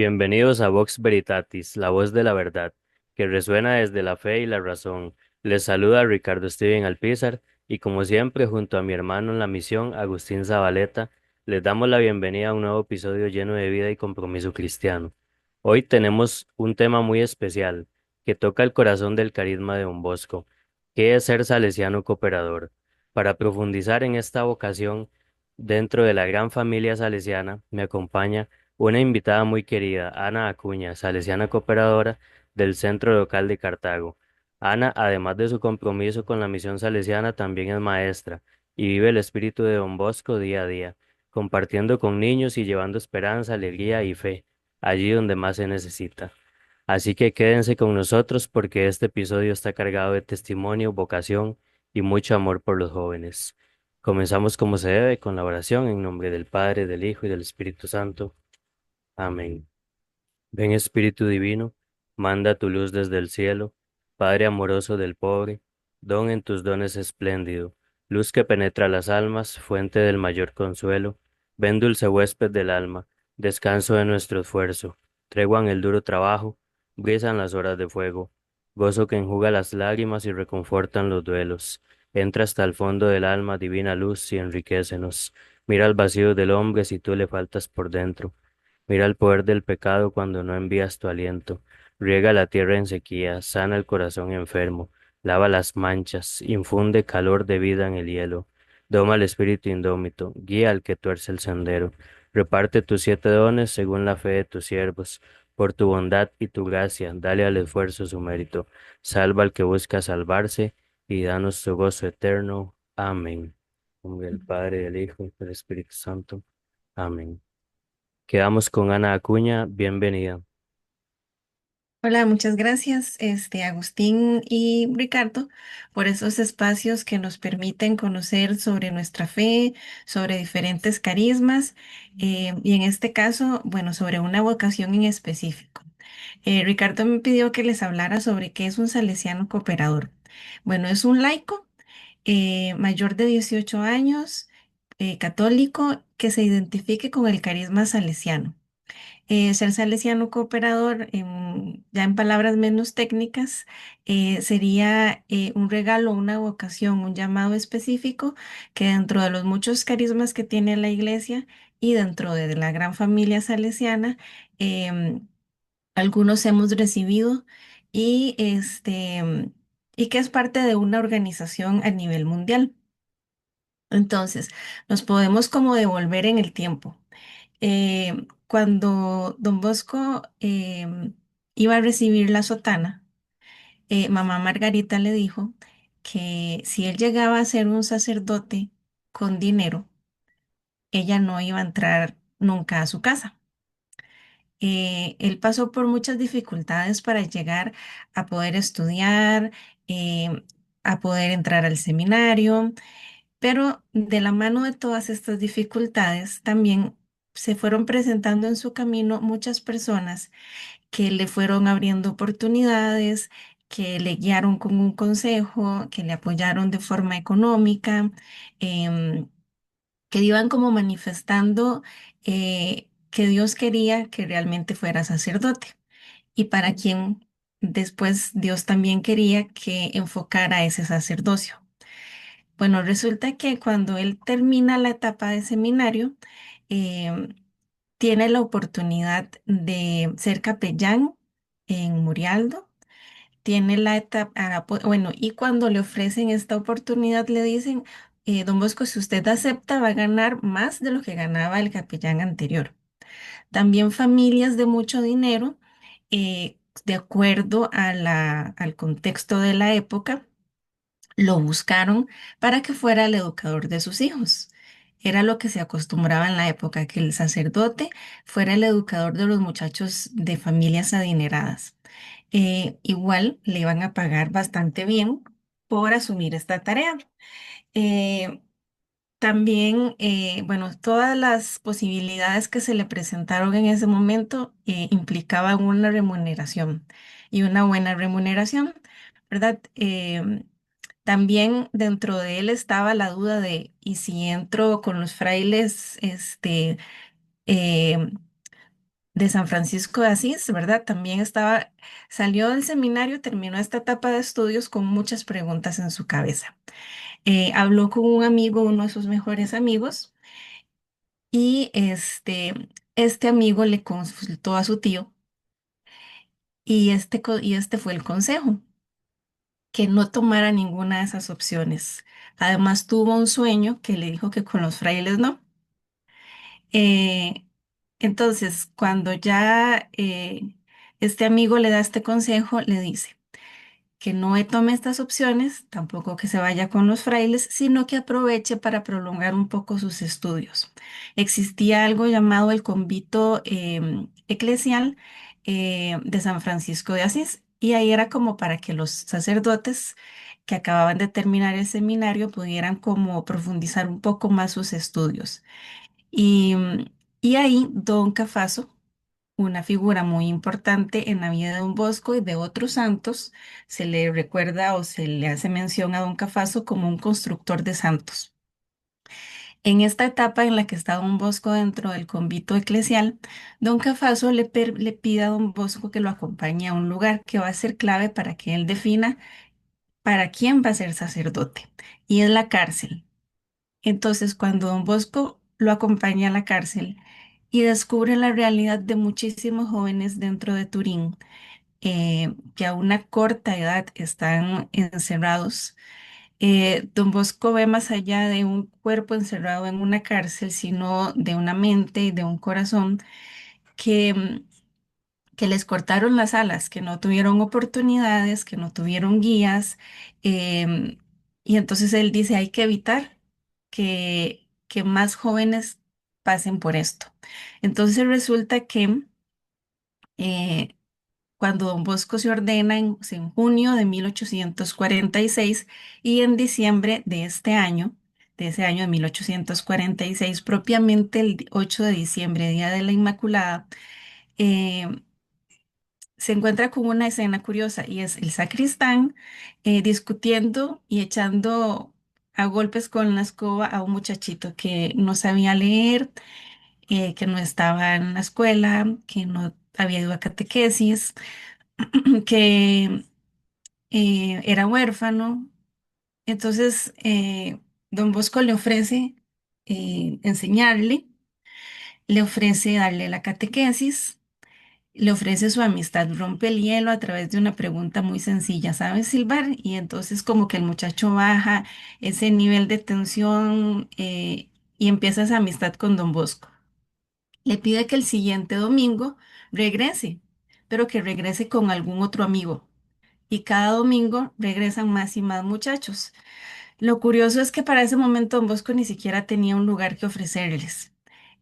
Bienvenidos a Vox Veritatis, la voz de la verdad, que resuena desde la fe y la razón. Les saluda Ricardo Steven Alpizar y como siempre junto a mi hermano en la misión, Agustín Zabaleta, les damos la bienvenida a un nuevo episodio lleno de vida y compromiso cristiano. Hoy tenemos un tema muy especial que toca el corazón del carisma de Don Bosco, que es ser salesiano cooperador. Para profundizar en esta vocación dentro de la gran familia salesiana, me acompaña una invitada muy querida, Ana Acuña, salesiana cooperadora del Centro Local de Cartago. Ana, además de su compromiso con la misión salesiana, también es maestra y vive el espíritu de Don Bosco día a día, compartiendo con niños y llevando esperanza, alegría y fe allí donde más se necesita. Así que quédense con nosotros porque este episodio está cargado de testimonio, vocación y mucho amor por los jóvenes. Comenzamos como se debe con la oración en nombre del Padre, del Hijo y del Espíritu Santo. Amén. Ven Espíritu Divino, manda tu luz desde el cielo, Padre amoroso del pobre, don en tus dones espléndido, luz que penetra las almas, fuente del mayor consuelo, ven dulce huésped del alma, descanso de nuestro esfuerzo, tregua en el duro trabajo, brisan las horas de fuego, gozo que enjuga las lágrimas y reconfortan los duelos, entra hasta el fondo del alma, divina luz, y enriquecenos, mira al vacío del hombre si tú le faltas por dentro. Mira el poder del pecado cuando no envías tu aliento. Riega la tierra en sequía, sana el corazón enfermo, lava las manchas, infunde calor de vida en el hielo. Doma al espíritu indómito, guía al que tuerce el sendero. Reparte tus 7 dones según la fe de tus siervos. Por tu bondad y tu gracia, dale al esfuerzo su mérito. Salva al que busca salvarse y danos tu gozo eterno. Amén. En nombre del Padre, del Hijo y del Espíritu Santo. Amén. Quedamos con Ana Acuña, bienvenida. Hola, muchas gracias, Agustín y Ricardo, por esos espacios que nos permiten conocer sobre nuestra fe, sobre diferentes carismas, y en este caso, bueno, sobre una vocación en específico. Ricardo me pidió que les hablara sobre qué es un salesiano cooperador. Bueno, es un laico mayor de 18 años, católico, que se identifique con el carisma salesiano. Ser salesiano cooperador, ya en palabras menos técnicas, sería un regalo, una vocación, un llamado específico que dentro de los muchos carismas que tiene la iglesia y dentro de la gran familia salesiana, em, algunos hemos recibido y, y que es parte de una organización a nivel mundial. Entonces, nos podemos como devolver en el tiempo. Cuando don Bosco iba a recibir la sotana, mamá Margarita le dijo que si él llegaba a ser un sacerdote con dinero, ella no iba a entrar nunca a su casa. Él pasó por muchas dificultades para llegar a poder estudiar, a poder entrar al seminario. Pero de la mano de todas estas dificultades, también se fueron presentando en su camino muchas personas que le fueron abriendo oportunidades, que le guiaron con un consejo, que le apoyaron de forma económica, em, que iban como manifestando que Dios quería que realmente fuera sacerdote y para quien después Dios también quería que enfocara ese sacerdocio. Bueno, resulta que cuando él termina la etapa de seminario, em, tiene la oportunidad de ser capellán en Murialdo. Tiene la etapa, bueno, y cuando le ofrecen esta oportunidad, le dicen, don Bosco, si usted acepta, va a ganar más de lo que ganaba el capellán anterior. También familias de mucho dinero, de acuerdo a al contexto de la época lo buscaron para que fuera el educador de sus hijos. Era lo que se acostumbraba en la época, que el sacerdote fuera el educador de los muchachos de familias adineradas. Igual le iban a pagar bastante bien por asumir esta tarea. Eh, También, bueno, todas las posibilidades que se le presentaron en ese momento implicaban una remuneración y una buena remuneración, ¿verdad? También dentro de él estaba la duda de, ¿y si entro con los frailes, eh, de San Francisco de Asís, ¿verdad? También estaba, salió del seminario, terminó esta etapa de estudios con muchas preguntas en su cabeza. Habló con un amigo, uno de sus mejores amigos, y este amigo le consultó a su tío y este fue el consejo, que no tomara ninguna de esas opciones. Además, tuvo un sueño que le dijo que con los frailes no. Eh, entonces, cuando ya este amigo le da este consejo, le dice que no tome estas opciones, tampoco que se vaya con los frailes, sino que aproveche para prolongar un poco sus estudios. Existía algo llamado el convito eclesial de San Francisco de Asís, y ahí era como para que los sacerdotes que acababan de terminar el seminario pudieran como profundizar un poco más sus estudios. Y, y ahí Don Cafaso, una figura muy importante en la vida de Don Bosco y de otros santos, se le recuerda o se le hace mención a Don Cafaso como un constructor de santos. En esta etapa en la que está Don Bosco dentro del convito eclesial, Don Cafaso le pide a Don Bosco que lo acompañe a un lugar que va a ser clave para que él defina para quién va a ser sacerdote, y es la cárcel. Entonces, cuando Don Bosco lo acompaña a la cárcel y descubre la realidad de muchísimos jóvenes dentro de Turín, que a una corta edad están encerrados, Don Bosco ve más allá de un cuerpo encerrado en una cárcel, sino de una mente y de un corazón que, que les cortaron las alas, que no tuvieron oportunidades, que no tuvieron guías. em, y entonces él dice, hay que evitar que más jóvenes pasen por esto. Entonces resulta que eh, cuando Don Bosco se ordena en junio de 1846 y en diciembre de ese año de 1846, propiamente el 8 de diciembre, Día de la Inmaculada, eh, se encuentra con una escena curiosa, y es el sacristán discutiendo y echando a golpes con la escoba a un muchachito que no sabía leer, que no estaba en la escuela, que no había ido a catequesis, que era huérfano. Entonces, don Bosco le ofrece enseñarle, le ofrece darle la catequesis, le ofrece su amistad, rompe el hielo a través de una pregunta muy sencilla, ¿sabes silbar? Y entonces como que el muchacho baja ese nivel de tensión y empieza esa amistad con don Bosco. Le pide que el siguiente domingo regrese, pero que regrese con algún otro amigo. Y cada domingo regresan más y más muchachos. Lo curioso es que para ese momento Don Bosco ni siquiera tenía un lugar que ofrecerles.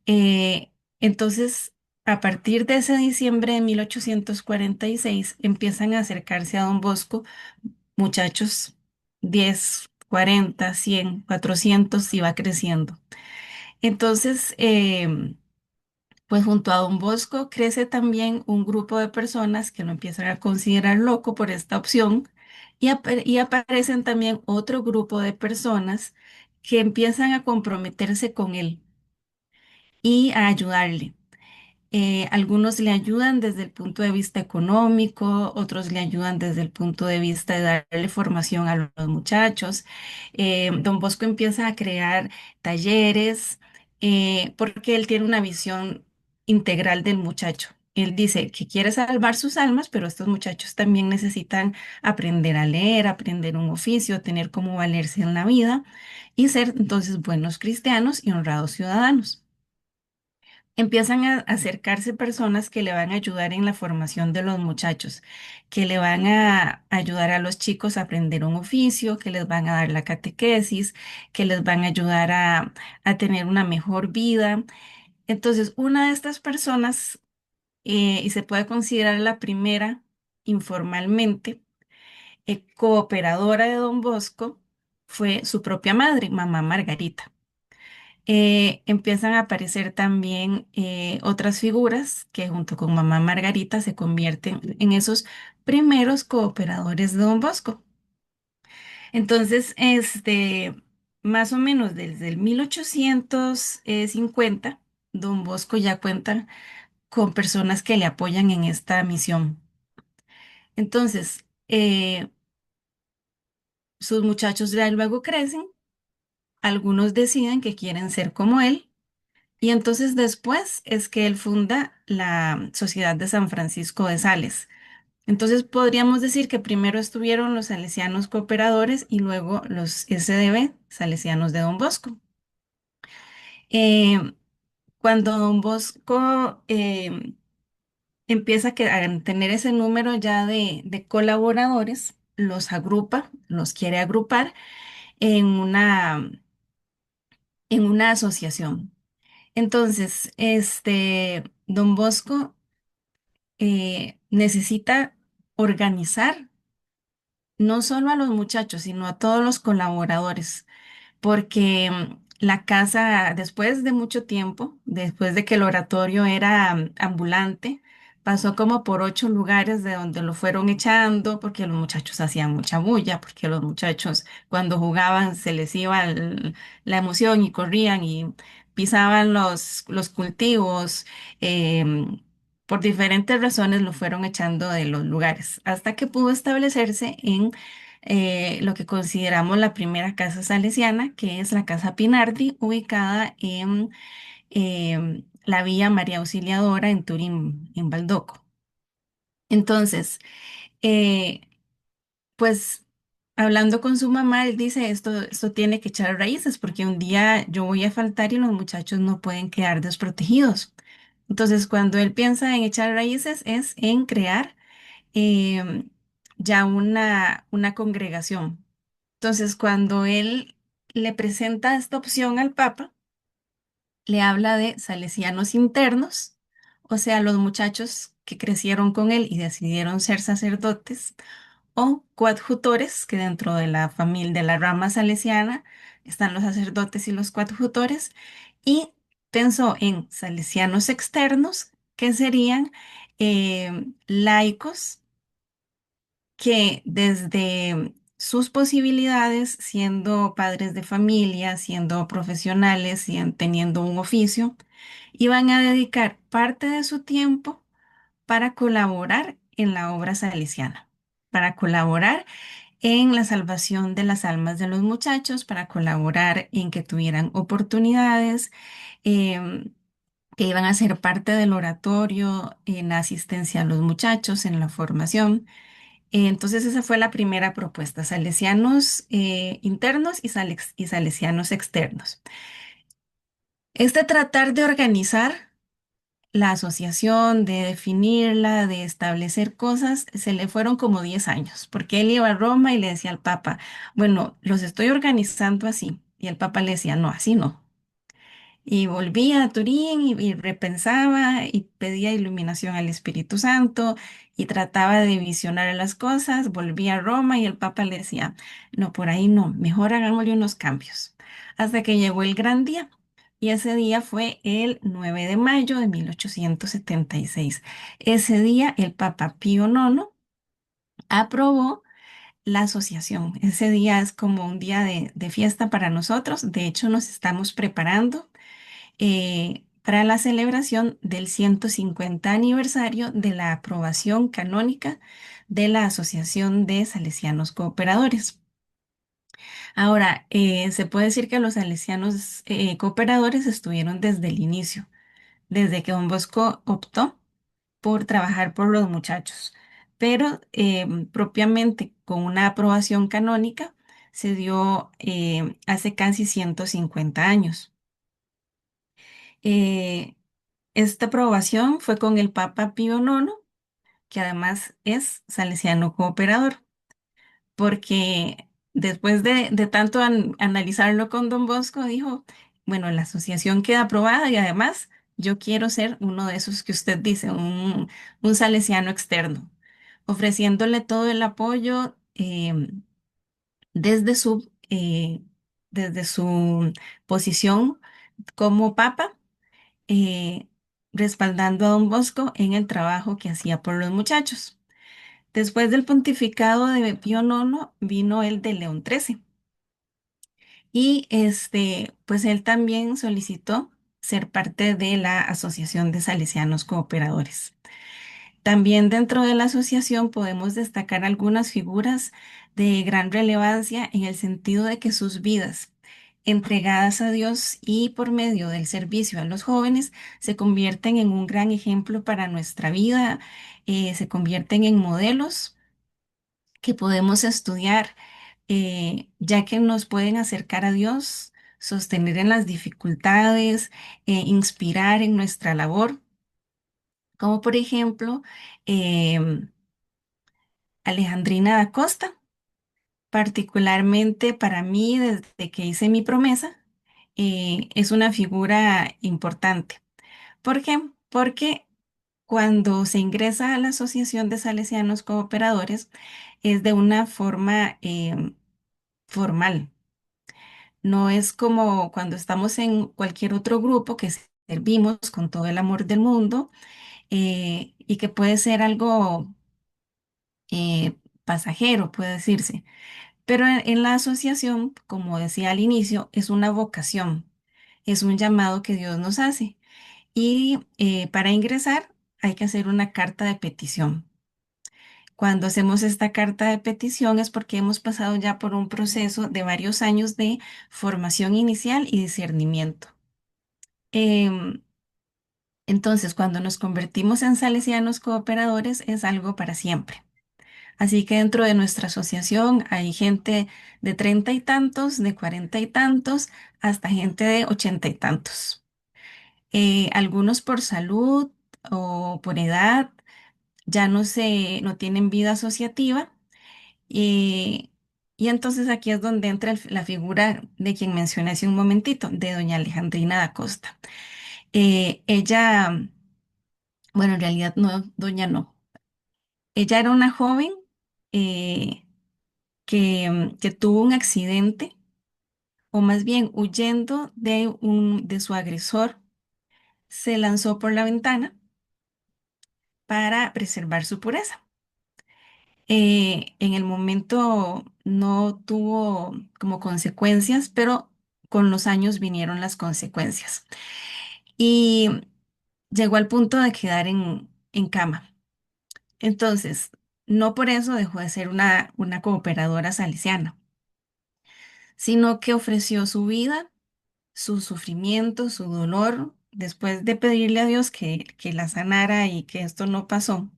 Eh, entonces, a partir de ese diciembre de 1846, empiezan a acercarse a Don Bosco muchachos, 10, 40, 100, 400, y va creciendo. Entonces, pues junto a Don Bosco crece también un grupo de personas que lo empiezan a considerar loco por esta opción, y aparecen también otro grupo de personas que empiezan a comprometerse con él y a ayudarle. Algunos le ayudan desde el punto de vista económico, otros le ayudan desde el punto de vista de darle formación a los muchachos. Don Bosco empieza a crear talleres porque él tiene una visión integral del muchacho. Él dice que quiere salvar sus almas, pero estos muchachos también necesitan aprender a leer, aprender un oficio, tener cómo valerse en la vida y ser entonces buenos cristianos y honrados ciudadanos. Empiezan a acercarse personas que le van a ayudar en la formación de los muchachos, que le van a ayudar a los chicos a aprender un oficio, que les van a dar la catequesis, que les van a ayudar a tener una mejor vida. Entonces, una de estas personas, y se puede considerar la primera informalmente, cooperadora de Don Bosco, fue su propia madre, mamá Margarita. Empiezan a aparecer también otras figuras que junto con mamá Margarita se convierten en esos primeros cooperadores de Don Bosco. Entonces, más o menos desde el 1850, Don Bosco ya cuenta con personas que le apoyan en esta misión. Entonces, sus muchachos ya luego crecen, algunos deciden que quieren ser como él, y entonces después es que él funda la Sociedad de San Francisco de Sales. Entonces podríamos decir que primero estuvieron los salesianos cooperadores y luego los SDB, salesianos de Don Bosco. Eh, Cuando Don Bosco empieza a tener ese número ya de colaboradores, los agrupa, los quiere agrupar en una asociación. Entonces, Don Bosco necesita organizar no solo a los muchachos, sino a todos los colaboradores, porque la casa, después de mucho tiempo, después de que el oratorio era ambulante, pasó como por 8 lugares de donde lo fueron echando, porque los muchachos hacían mucha bulla, porque los muchachos cuando jugaban se les iba la emoción y corrían y pisaban los cultivos. Por diferentes razones lo fueron echando de los lugares, hasta que pudo establecerse en lo que consideramos la primera casa salesiana, que es la Casa Pinardi, ubicada en la Villa María Auxiliadora en Turín, en Baldoco. Entonces, eh, pues hablando con su mamá, él dice, esto tiene que echar raíces porque un día yo voy a faltar y los muchachos no pueden quedar desprotegidos. Entonces, cuando él piensa en echar raíces, es en crear ya una congregación. Entonces, cuando él le presenta esta opción al Papa, le habla de salesianos internos, o sea, los muchachos que crecieron con él y decidieron ser sacerdotes, o coadjutores, que dentro de la familia, de la rama salesiana, están los sacerdotes y los coadjutores, y pensó en salesianos externos, que serían laicos que desde sus posibilidades, siendo padres de familia, siendo profesionales y teniendo un oficio, iban a dedicar parte de su tiempo para colaborar en la obra salesiana, para colaborar en la salvación de las almas de los muchachos, para colaborar en que tuvieran oportunidades, em, que iban a ser parte del oratorio, en la asistencia a los muchachos, en la formación. Entonces esa fue la primera propuesta, salesianos internos y salesianos externos. Tratar de organizar la asociación, de definirla, de establecer cosas, se le fueron como 10 años, porque él iba a Roma y le decía al Papa, bueno, los estoy organizando así. Y el Papa le decía, no, así no. Y volvía a Turín y repensaba y pedía iluminación al Espíritu Santo y trataba de visionar las cosas, volvía a Roma y el Papa le decía, no, por ahí no, mejor hagámosle unos cambios. Hasta que llegó el gran día y ese día fue el 9 de mayo de 1876. Ese día el Papa Pío IX aprobó la asociación. Ese día es como un día de fiesta para nosotros. De hecho, nos estamos preparando para la celebración del 150 aniversario de la aprobación canónica de la Asociación de Salesianos Cooperadores. Ahora, se puede decir que los salesianos cooperadores estuvieron desde el inicio, desde que Don Bosco optó por trabajar por los muchachos, pero propiamente con una aprobación canónica se dio hace casi 150 años. Eh, Esta aprobación fue con el Papa Pío IX, que además es salesiano cooperador, porque después de tanto analizarlo con Don Bosco, dijo, bueno, la asociación queda aprobada y además yo quiero ser uno de esos que usted dice, un salesiano externo, ofreciéndole todo el apoyo desde desde su posición como Papa, eh, respaldando a Don Bosco en el trabajo que hacía por los muchachos. Después del pontificado de Pío IX vino el de León XIII y pues él también solicitó ser parte de la Asociación de Salesianos Cooperadores. También dentro de la asociación podemos destacar algunas figuras de gran relevancia en el sentido de que sus vidas, entregadas a Dios y por medio del servicio a los jóvenes, se convierten en un gran ejemplo para nuestra vida, se convierten en modelos que podemos estudiar, ya que nos pueden acercar a Dios, sostener en las dificultades, inspirar en nuestra labor, como por ejemplo, em, Alejandrina da Costa, particularmente para mí desde que hice mi promesa, es una figura importante. ¿Por qué? Porque cuando se ingresa a la Asociación de Salesianos Cooperadores es de una forma formal. No es como cuando estamos en cualquier otro grupo que servimos con todo el amor del mundo, y que puede ser algo pasajero, puede decirse. Pero en la asociación, como decía al inicio, es una vocación, es un llamado que Dios nos hace. Y para ingresar hay que hacer una carta de petición. Cuando hacemos esta carta de petición es porque hemos pasado ya por un proceso de varios años de formación inicial y discernimiento. Em, entonces, cuando nos convertimos en salesianos cooperadores es algo para siempre. Así que dentro de nuestra asociación hay gente de 30 y tantos, de 40 y tantos, hasta gente de 80 y tantos. Algunos por salud o por edad ya no tienen vida asociativa. eh, y entonces aquí es donde entra la figura de quien mencioné hace un momentito, de doña Alejandrina da Costa. Ella, bueno, en realidad no, doña no. Ella era una joven eh, que tuvo un accidente, o más bien huyendo de su agresor, se lanzó por la ventana para preservar su pureza. En el momento no tuvo como consecuencias, pero con los años vinieron las consecuencias. Y llegó al punto de quedar en cama. Entonces, no por eso dejó de ser una cooperadora salesiana, sino que ofreció su vida, su sufrimiento, su dolor, después de pedirle a Dios que la sanara y que esto no pasó.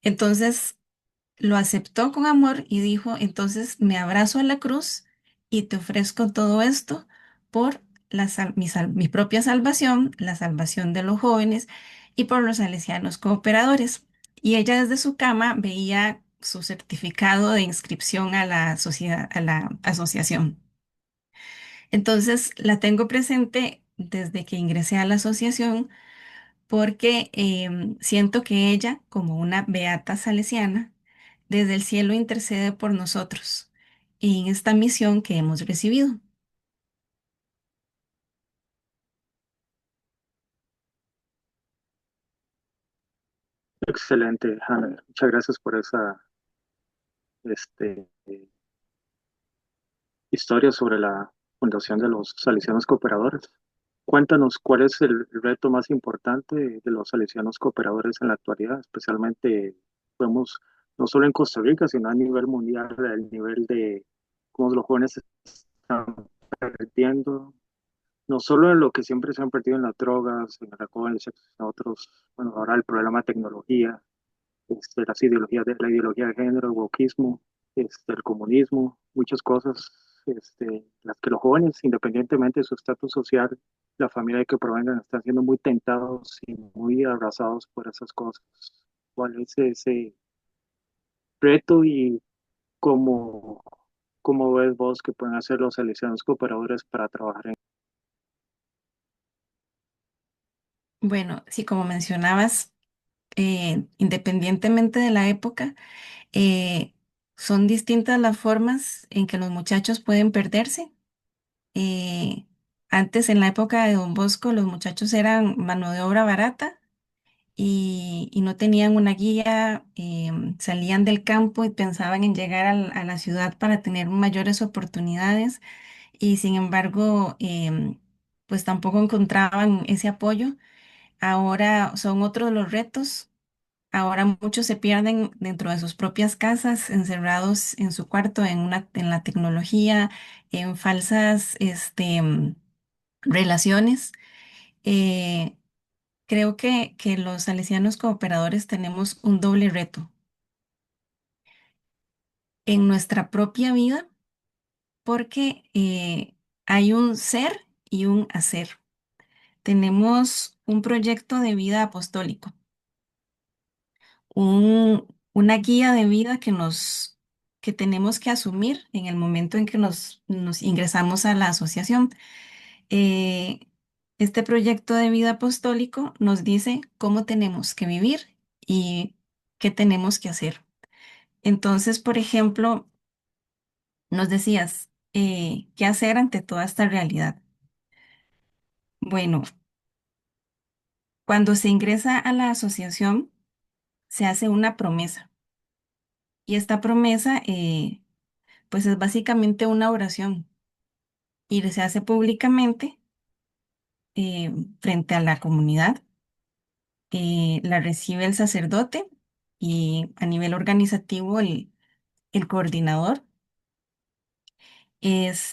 Entonces lo aceptó con amor y dijo, entonces me abrazo a la cruz y te ofrezco todo esto por mi propia salvación, la salvación de los jóvenes y por los salesianos cooperadores. Y ella desde su cama veía su certificado de inscripción a la sociedad, a la asociación. Entonces la tengo presente desde que ingresé a la asociación porque siento que ella, como una beata salesiana, desde el cielo intercede por nosotros en esta misión que hemos recibido. Excelente, Hannah. Muchas gracias por esa este, historia sobre la fundación de los Salesianos Cooperadores. Cuéntanos cuál es el reto más importante de los Salesianos Cooperadores en la actualidad, especialmente vemos no solo en Costa Rica, sino a nivel mundial, el nivel de cómo los jóvenes se están perdiendo, no solo en lo que siempre se han perdido en las drogas, en el alcohol, en el sexo, sino otros, bueno, ahora el problema de tecnología, las ideologías la ideología de género, el wokismo, el comunismo, muchas cosas, las que los jóvenes, independientemente de su estatus social, la familia de que provengan, están siendo muy tentados y muy abrazados por esas cosas. ¿Cuál es ese reto y cómo, cómo ves vos que pueden hacer los salesianos cooperadores para trabajar en... Bueno, sí, como mencionabas, independientemente de la época, eh, son distintas las formas en que los muchachos pueden perderse. Eh, Antes, en la época de Don Bosco, los muchachos eran mano de obra barata y no tenían una guía, salían del campo y pensaban en llegar a la ciudad para tener mayores oportunidades y sin embargo pues tampoco encontraban ese apoyo. Ahora son otros los retos. Ahora muchos se pierden dentro de sus propias casas, encerrados en su cuarto, en la tecnología, en falsas, relaciones. Eh, Creo que los salesianos cooperadores tenemos un doble reto en nuestra propia vida porque hay un ser y un hacer. Tenemos un proyecto de vida apostólico, una guía de vida que tenemos que asumir en el momento en que nos ingresamos a la asociación. Eh, este proyecto de vida apostólico nos dice cómo tenemos que vivir y qué tenemos que hacer. Entonces, por ejemplo, nos decías, ¿qué hacer ante toda esta realidad? Bueno, cuando se ingresa a la asociación, se hace una promesa y esta promesa, pues es básicamente una oración y se hace públicamente eh, frente a la comunidad. La recibe el sacerdote y a nivel organizativo el coordinador.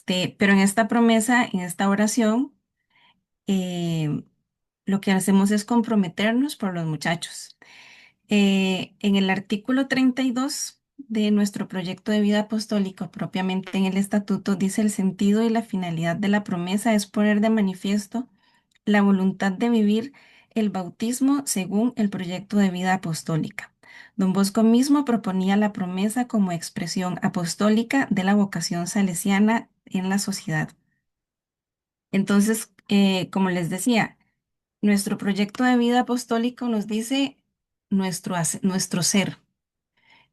Pero en esta promesa, en esta oración, eh, lo que hacemos es comprometernos por los muchachos. En el artículo 32 de nuestro proyecto de vida apostólico, propiamente en el estatuto, dice el sentido y la finalidad de la promesa es poner de manifiesto la voluntad de vivir el bautismo según el proyecto de vida apostólica. Don Bosco mismo proponía la promesa como expresión apostólica de la vocación salesiana en la sociedad. Entonces, como les decía, nuestro proyecto de vida apostólico nos dice nuestro ser,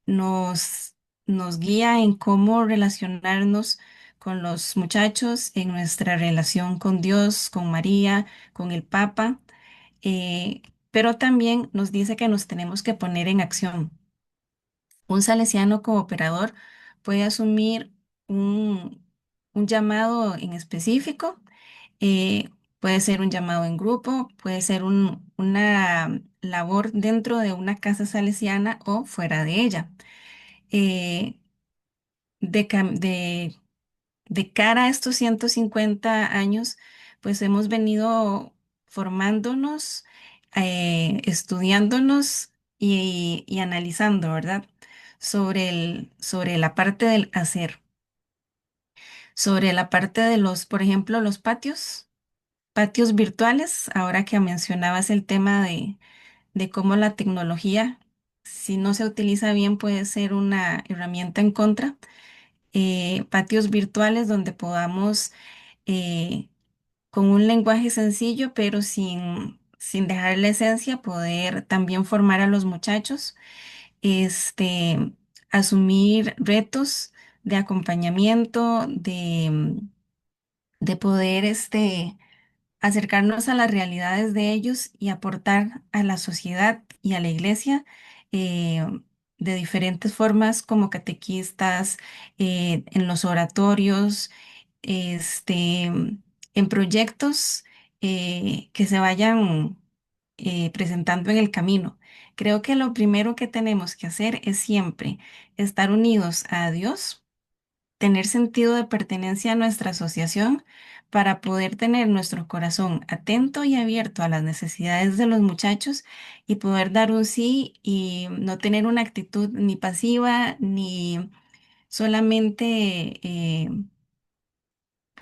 nos, nos guía en cómo relacionarnos con los muchachos, en nuestra relación con Dios, con María, con el Papa, eh, pero también nos dice que nos tenemos que poner en acción. Un salesiano cooperador puede asumir un, un llamado en específico, eh, puede ser un llamado en grupo, puede ser una labor dentro de una casa salesiana o fuera de ella. Eh, de, cam- de cara a estos 150 años, pues hemos venido formándonos, estudiándonos y analizando, ¿verdad? Sobre la parte del hacer, sobre la parte de por ejemplo, los patios virtuales, ahora que mencionabas el tema de cómo la tecnología, si no se utiliza bien, puede ser una herramienta en contra. Patios virtuales donde podamos eh, con un lenguaje sencillo, pero sin dejar la esencia, poder también formar a los muchachos, este, asumir retos de acompañamiento, de poder acercarnos a las realidades de ellos y aportar a la sociedad y a la iglesia eh, de diferentes formas como catequistas, en los oratorios, en proyectos que se vayan presentando en el camino. Creo que lo primero que tenemos que hacer es siempre estar unidos a Dios, tener sentido de pertenencia a nuestra asociación para poder tener nuestro corazón atento y abierto a las necesidades de los muchachos y poder dar un sí y no tener una actitud ni pasiva ni solamente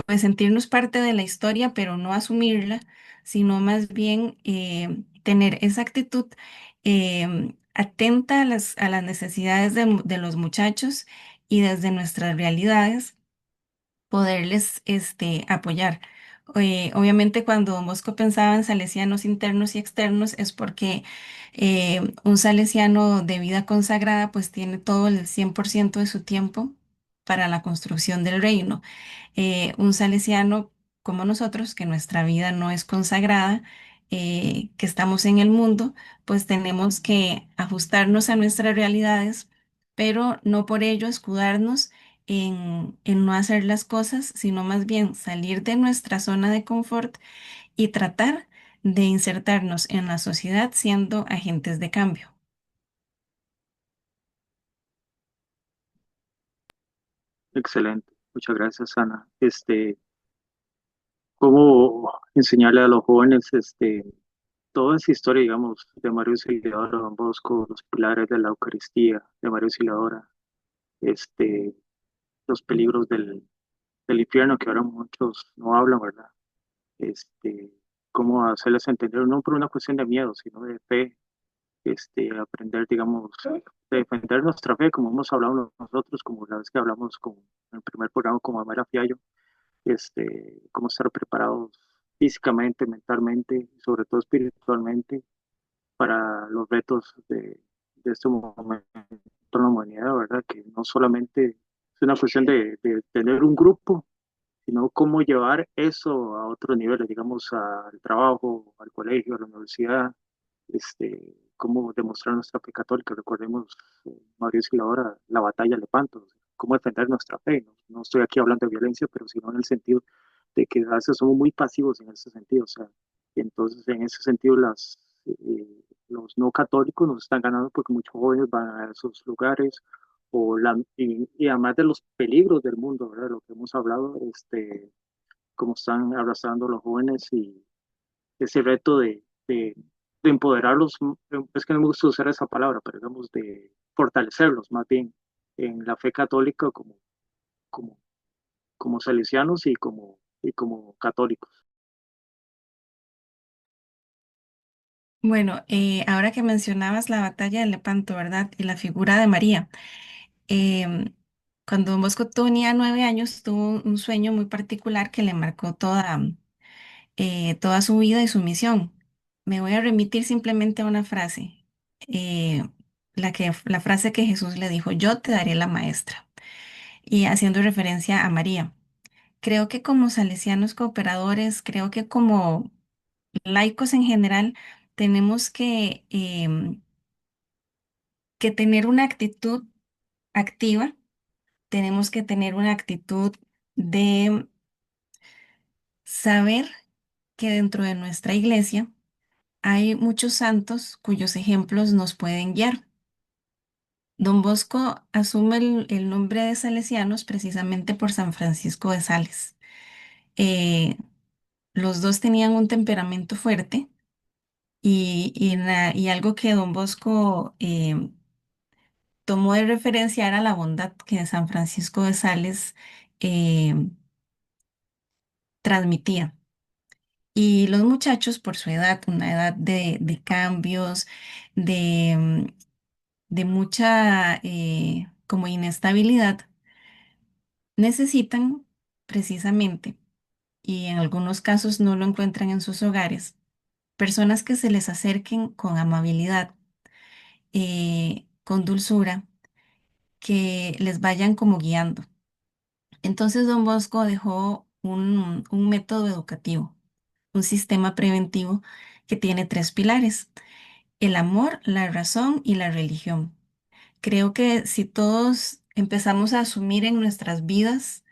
pues sentirnos parte de la historia, pero no asumirla, sino más bien tener esa actitud atenta a las necesidades de los muchachos y desde nuestras realidades poderles apoyar. Obviamente cuando Don Bosco pensaba en salesianos internos y externos es porque un salesiano de vida consagrada pues tiene todo el 100% de su tiempo para la construcción del reino. Un salesiano como nosotros, que nuestra vida no es consagrada, que estamos en el mundo, pues tenemos que ajustarnos a nuestras realidades, pero no por ello escudarnos en no hacer las cosas, sino más bien salir de nuestra zona de confort y tratar de insertarnos en la sociedad siendo agentes de cambio. Excelente. Muchas gracias, Ana. ¿Cómo enseñarle a los jóvenes, toda esa historia, digamos, de Mario Auxiliadora, Don Bosco, los pilares de la Eucaristía, de Mario Auxiliadora, este, los peligros del infierno que ahora muchos no hablan, ¿verdad? Este, cómo hacerles entender, no por una cuestión de miedo, sino de fe, aprender, digamos, de defender nuestra fe, como hemos hablado nosotros, como la vez que hablamos en el primer programa con Amara Fiallo, cómo estar preparados físicamente, mentalmente y sobre todo espiritualmente para los retos de este momento en la humanidad, ¿verdad? Que no solamente es una cuestión de tener un grupo, sino cómo llevar eso a otros niveles, digamos, al trabajo, al colegio, a la universidad, cómo demostrar nuestra fe católica. Recordemos, Mauricio y la batalla de Lepanto, cómo defender nuestra fe. No, no estoy aquí hablando de violencia, pero sino en el sentido de que a veces somos muy pasivos en ese sentido. O sea, y entonces en ese sentido los no católicos nos están ganando porque muchos jóvenes van a esos lugares y además de los peligros del mundo, ¿verdad? Lo que hemos hablado, cómo están abrazando a los jóvenes y ese reto de empoderarlos, es que no me gusta usar esa palabra, pero digamos de fortalecerlos más bien en la fe católica como, como salesianos y como católicos. Bueno, ahora que mencionabas la batalla de Lepanto, ¿verdad? Y la figura de María. em, Cuando Don Bosco tenía 9 años, tuvo un sueño muy particular que le marcó toda su vida y su misión. Me voy a remitir simplemente a una frase, eh, la frase que Jesús le dijo, yo te daré la maestra, y haciendo referencia a María. Creo que como salesianos cooperadores, creo que como laicos en general, tenemos que tener una actitud activa, tenemos que tener una actitud de saber que dentro de nuestra iglesia hay muchos santos cuyos ejemplos nos pueden guiar. Don Bosco asume el nombre de Salesianos precisamente por San Francisco de Sales. Eh, los dos tenían un temperamento fuerte y algo que Don Bosco tomó de referencia era la bondad que San Francisco de Sales eh, transmitía. Y los muchachos, por su edad, una edad de cambios, de, de mucha como inestabilidad, necesitan precisamente, y en algunos casos no lo encuentran en sus hogares, personas que se les acerquen con amabilidad, con dulzura, que les vayan como guiando. Entonces Don Bosco dejó un método educativo, un sistema preventivo que tiene tres pilares: el amor, la razón y la religión. Creo que si todos empezamos a asumir en nuestras vidas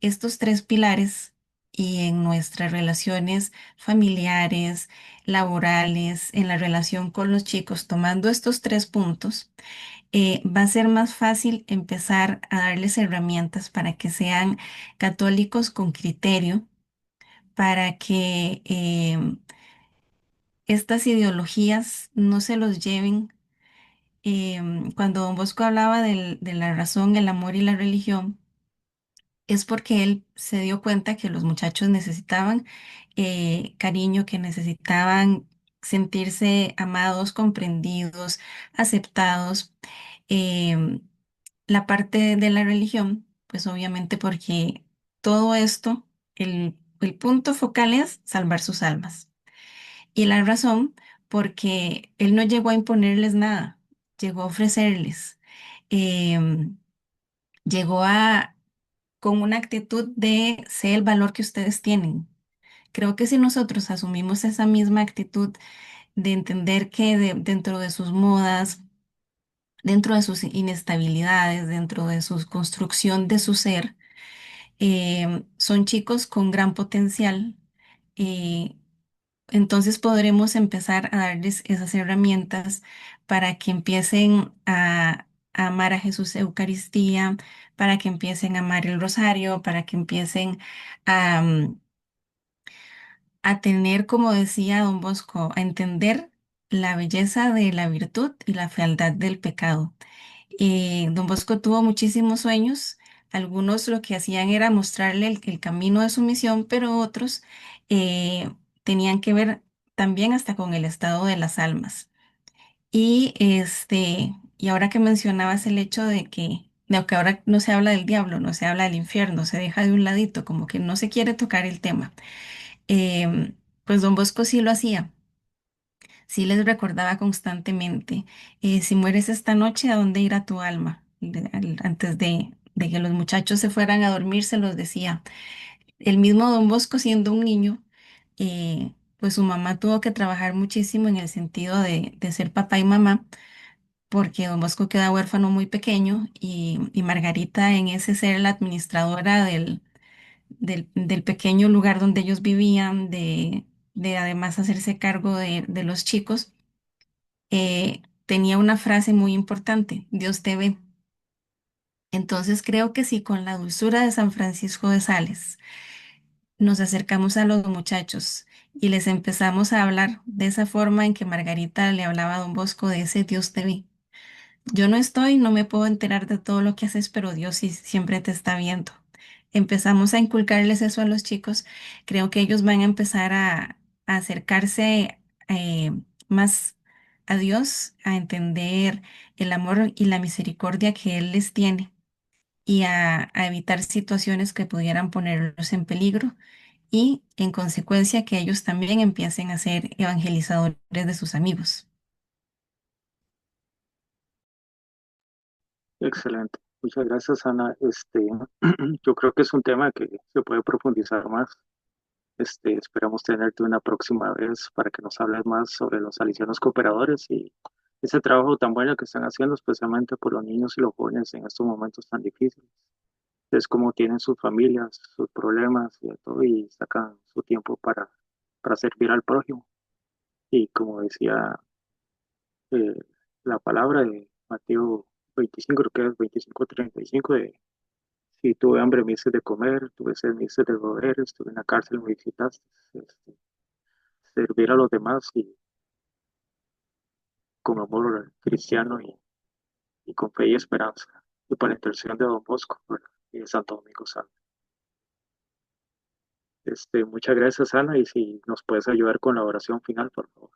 estos tres pilares y en nuestras relaciones familiares, laborales, en la relación con los chicos, tomando estos tres puntos, va a ser más fácil empezar a darles herramientas para que sean católicos con criterio, para que estas ideologías no se los lleven. Cuando Don Bosco hablaba de la razón, el amor y la religión, es porque él se dio cuenta que los muchachos necesitaban cariño, que necesitaban sentirse amados, comprendidos, aceptados. Em, la parte de la religión, pues obviamente porque todo esto, el punto focal es salvar sus almas. Y la razón, porque él no llegó a imponerles nada, llegó a ofrecerles, em, llegó con una actitud de sé el valor que ustedes tienen. Creo que si nosotros asumimos esa misma actitud de entender que dentro de sus modas, dentro de sus inestabilidades, dentro de su construcción de su ser. Son chicos con gran potencial. eh, entonces podremos empezar a darles esas herramientas para que empiecen a amar a Jesús Eucaristía, para que empiecen a amar el rosario, para que empiecen a, a tener, como decía don Bosco, a entender la belleza de la virtud y la fealdad del pecado. Don Bosco tuvo muchísimos sueños. Algunos lo que hacían era mostrarle el camino de su misión, pero otros eh, tenían que ver también hasta con el estado de las almas. Y ahora que mencionabas el hecho de que ahora no se habla del diablo, no se habla del infierno, se deja de un ladito, como que no se quiere tocar el tema. Pues Don Bosco sí lo hacía, sí les recordaba constantemente, si mueres esta noche, ¿a dónde irá tu alma? Antes de que los muchachos se fueran a dormir, se los decía. El mismo Don Bosco, siendo un niño, pues su mamá tuvo que trabajar muchísimo en el sentido de ser papá y mamá, porque Don Bosco queda huérfano muy pequeño y Margarita en ese ser la administradora del pequeño lugar donde ellos vivían, de además hacerse cargo de los chicos, tenía una frase muy importante: Dios te ve. Entonces creo que si con la dulzura de San Francisco de Sales nos acercamos a los muchachos y les empezamos a hablar de esa forma en que Margarita le hablaba a Don Bosco, de ese Dios te ve. Yo no estoy, no me puedo enterar de todo lo que haces, pero Dios sí siempre te está viendo. Empezamos a inculcarles eso a los chicos. Creo que ellos van a empezar a acercarse más a Dios, a entender el amor y la misericordia que Él les tiene y a evitar situaciones que pudieran ponerlos en peligro y en consecuencia que ellos también empiecen a ser evangelizadores de sus amigos. Excelente. Muchas gracias, Ana. Yo creo que es un tema que se puede profundizar más. Esperamos tenerte una próxima vez para que nos hables más sobre los salesianos cooperadores y ese trabajo tan bueno que están haciendo, especialmente por los niños y los jóvenes en estos momentos tan difíciles. Es como tienen sus familias, sus problemas y de todo, y sacan su tiempo para servir al prójimo. Y como decía eh, la palabra de Mateo 25, creo que es 25:35, de si tuve hambre me hice de comer, tuve sed me hice de beber, estuve en la cárcel me visitaste. Servir a los demás y con amor cristiano y con fe y esperanza. Y por la intercesión de Don Bosco, ¿verdad? Y de Santo Domingo Santo. Muchas gracias, Ana, y si nos puedes ayudar con la oración final, por favor.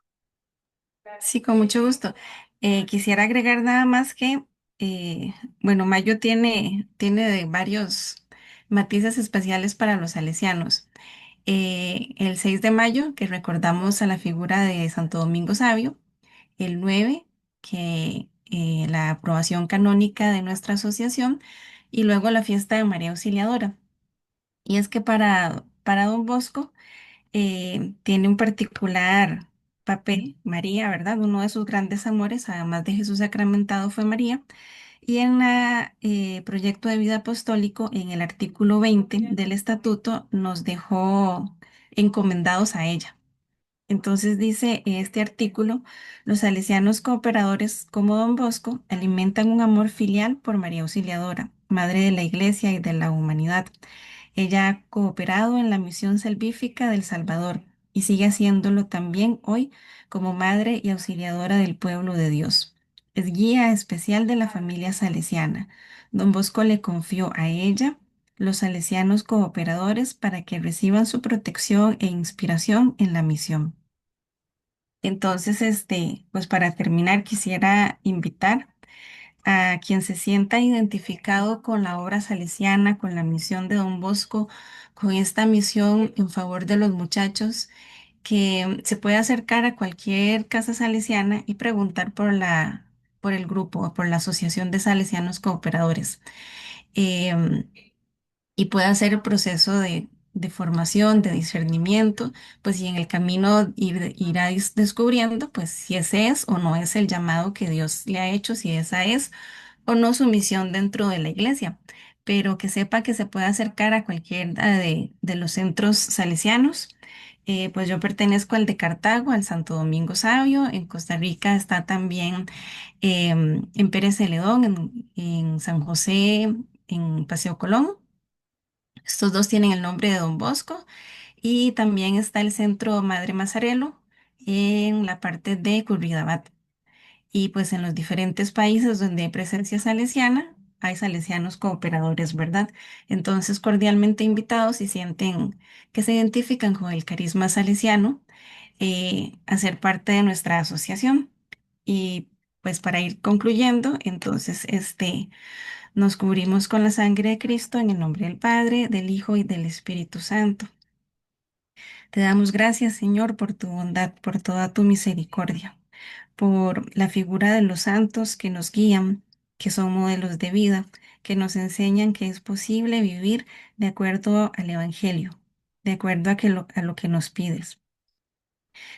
Sí, con mucho gusto. Quisiera agregar nada más que, bueno, mayo tiene de varios matices especiales para los salesianos. El 6 de mayo, que recordamos a la figura de Santo Domingo Sabio. El 9, que la aprobación canónica de nuestra asociación. Y luego la fiesta de María Auxiliadora. Y es que para Don Bosco, tiene un particular papel María, ¿verdad? Uno de sus grandes amores, además de Jesús sacramentado, fue María. Y en el proyecto de vida apostólico, en el artículo 20 del estatuto, nos dejó encomendados a ella. Entonces dice este artículo: los salesianos cooperadores como Don Bosco alimentan un amor filial por María Auxiliadora, Madre de la Iglesia y de la humanidad. Ella ha cooperado en la misión salvífica del Salvador y sigue haciéndolo también hoy como madre y auxiliadora del pueblo de Dios. Es guía especial de la familia salesiana. Don Bosco le confió a ella los salesianos cooperadores para que reciban su protección e inspiración en la misión. Entonces, pues para terminar, quisiera invitar a quien se sienta identificado con la obra salesiana, con la misión de Don Bosco, con esta misión en favor de los muchachos, que se puede acercar a cualquier casa salesiana y preguntar por el grupo, por la Asociación de Salesianos Cooperadores. em, y puede hacer el proceso de formación, de discernimiento, pues y en el camino irá descubriendo pues si ese es o no es el llamado que Dios le ha hecho, si esa es o no su misión dentro de la iglesia, pero que sepa que se puede acercar a cualquiera de los centros salesianos. Pues yo pertenezco al de Cartago, al Santo Domingo Sabio. En Costa Rica está también en Pérez Celedón, en San José, en Paseo Colón. Estos dos tienen el nombre de Don Bosco. Y también está el Centro Madre Mazarelo en la parte de Curridabat. Y pues en los diferentes países donde hay presencia salesiana, hay salesianos cooperadores, ¿verdad? Entonces, cordialmente invitados si sienten que se identifican con el carisma salesiano, a ser parte de nuestra asociación. Y pues para ir concluyendo, entonces, nos cubrimos con la sangre de Cristo en el nombre del Padre, del Hijo y del Espíritu Santo. Te damos gracias, Señor, por tu bondad, por toda tu misericordia, por la figura de los santos que nos guían, que son modelos de vida, que nos enseñan que es posible vivir de acuerdo al Evangelio, de acuerdo a lo que nos pides.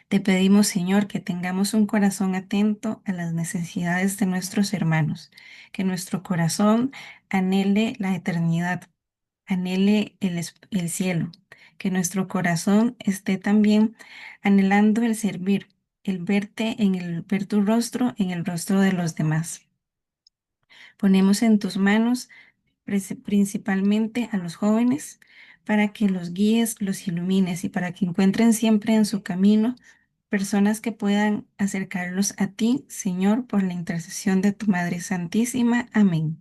Te pedimos, Señor, que tengamos un corazón atento a las necesidades de nuestros hermanos, que nuestro corazón anhele la eternidad, anhele el cielo, que nuestro corazón esté también anhelando el servir, el verte ver tu rostro en el rostro de los demás. Ponemos en tus manos principalmente a los jóvenes para que los guíes, los ilumines y para que encuentren siempre en su camino personas que puedan acercarlos a ti, Señor, por la intercesión de tu Madre Santísima. Amén.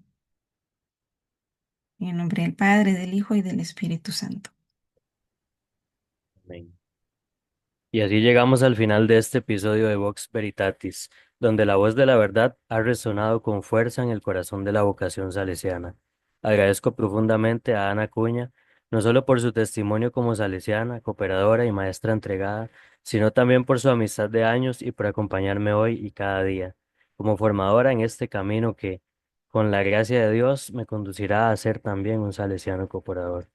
En el nombre del Padre, del Hijo y del Espíritu Santo. Amén. Y así llegamos al final de este episodio de Vox Veritatis, donde la voz de la verdad ha resonado con fuerza en el corazón de la vocación salesiana. Agradezco profundamente a Ana Cuña, no solo por su testimonio como salesiana, cooperadora y maestra entregada, sino también por su amistad de años y por acompañarme hoy y cada día, como formadora en este camino que, con la gracia de Dios, me conducirá a ser también un salesiano cooperador.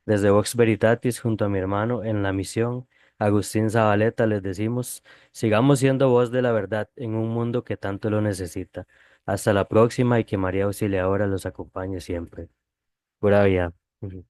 Desde Vox Veritatis, junto a mi hermano en la misión, Agustín Zabaleta, les decimos, sigamos siendo voz de la verdad en un mundo que tanto lo necesita. Hasta la próxima y que María Auxiliadora los acompañe siempre. Pura vida. Ujú.